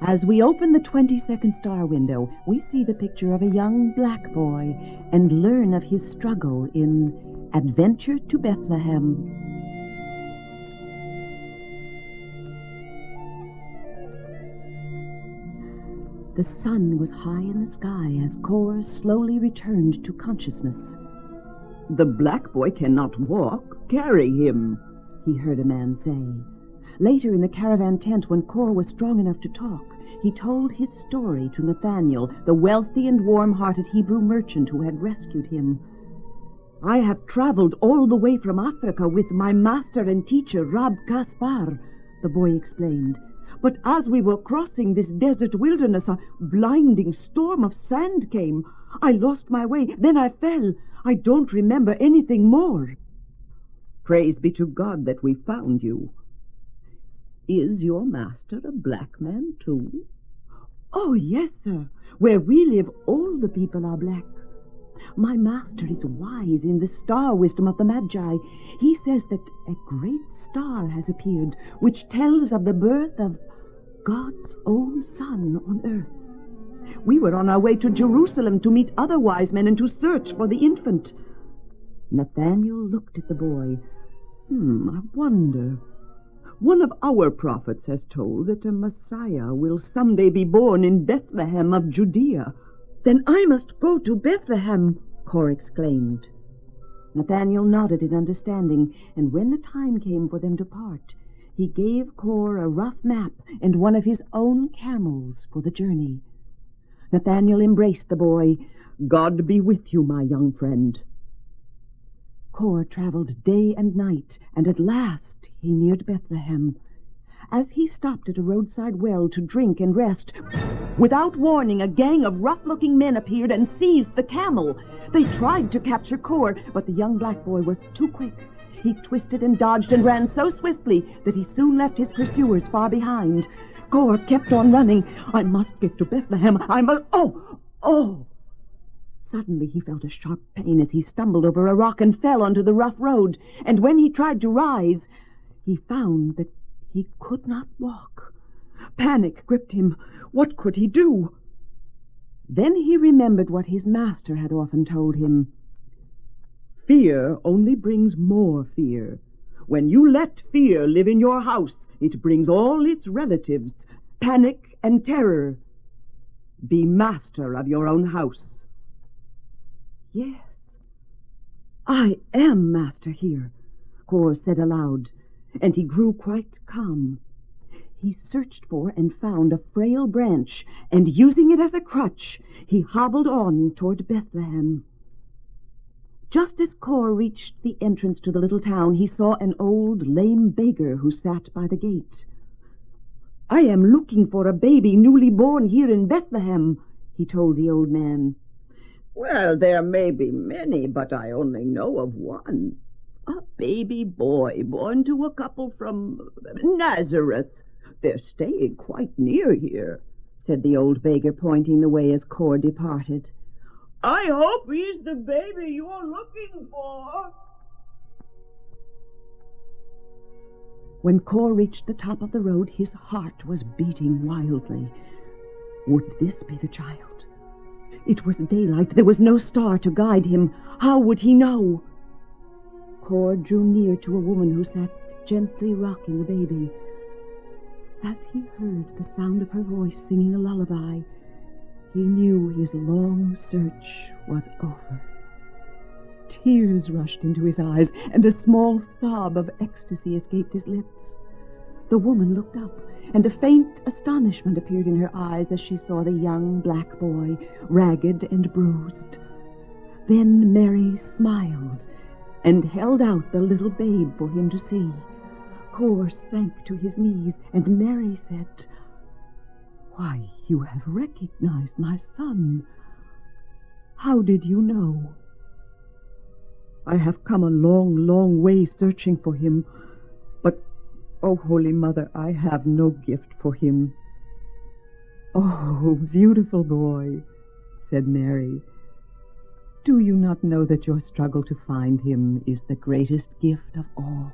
As we open the 22nd star window, we see the picture of a young black boy and learn of his struggle in Adventure to Bethlehem. The sun was high in the sky as Cor slowly returned to consciousness. "The black boy cannot walk. Carry him," he heard a man say. Later in the caravan tent, when Cor was strong enough to talk, he told his story to Nathaniel, the wealthy and warm-hearted Hebrew merchant who had rescued him. "I have traveled all the way from Africa with my master and teacher, Rab Kaspar," the boy explained. "But as we were crossing this desert wilderness, a blinding storm of sand came. I lost my way. Then I fell. I don't remember anything more." "Praise be to God that we found you. Is your master a black man too?" "Oh, yes, sir. Where we live, all the people are black. My master is wise in the star wisdom of the Magi. He says that a great star has appeared, which tells of the birth of God's own Son on earth. We were on our way to Jerusalem to meet other wise men and to search for the infant." Nathaniel looked at the boy. I wonder. One of our prophets has told that a Messiah will someday be born in Bethlehem of Judea. "Then I must go to Bethlehem," Cor exclaimed. Nathaniel nodded in understanding, and when the time came for them to part, he gave Cor a rough map and one of his own camels for the journey. Nathaniel embraced the boy. "God be with you, my young friend." Cor traveled day and night, and at last he neared Bethlehem. As he stopped at a roadside well to drink and rest, without warning, a gang of rough-looking men appeared and seized the camel. They tried to capture Cor, but the young black boy was too quick. He twisted and dodged and ran so swiftly that he soon left his pursuers far behind. Cor kept on running. "I must get to Bethlehem. I must... Oh! Suddenly he felt a sharp pain as he stumbled over a rock and fell onto the rough road. And when he tried to rise, he found that he could not walk. Panic gripped him. What could he do? Then he remembered what his master had often told him. "Fear only brings more fear. When you let fear live in your house, it brings all its relatives, panic and terror. Be master of your own house." "Yes, I am master here," Cor said aloud, and he grew quite calm. He searched for and found a frail branch, and using it as a crutch, he hobbled on toward Bethlehem. Just as Cor reached the entrance to the little town, he saw an old lame beggar who sat by the gate. "I am looking for a baby newly born here in Bethlehem," he told the old man. "Well, there may be many, but I only know of one. A baby boy born to a couple from Nazareth. They're staying quite near here," said the old beggar, pointing the way as Cor departed. "I hope he's the baby you're looking for." When Cor reached the top of the road, his heart was beating wildly. Would this be the child? It was daylight. There was no star to guide him. How would he know? Cor drew near to a woman who sat gently rocking the baby. As he heard the sound of her voice singing a lullaby, he knew his long search was over. Tears rushed into his eyes, and a small sob of ecstasy escaped his lips. The woman looked up, and a faint astonishment appeared in her eyes as she saw the young black boy, ragged and bruised. Then Mary smiled and held out the little babe for him to see. Cor sank to his knees, and Mary said, "Why, you have recognized my son. How did you know?" "I have come a long, long way searching for him, but, oh, Holy Mother, I have no gift for him." "Oh, beautiful boy," said Mary, "do you not know that your struggle to find him is the greatest gift of all?"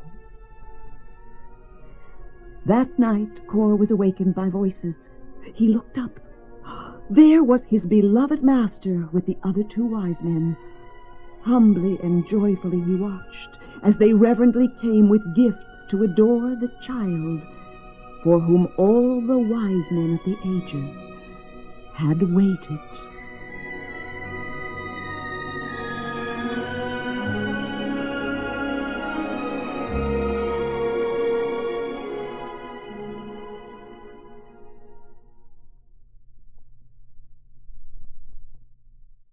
That night, Cor was awakened by voices. He looked up. There was his beloved master with the other 2 wise men. Humbly and joyfully he watched as they reverently came with gifts to adore the child for whom all the wise men of the ages had waited.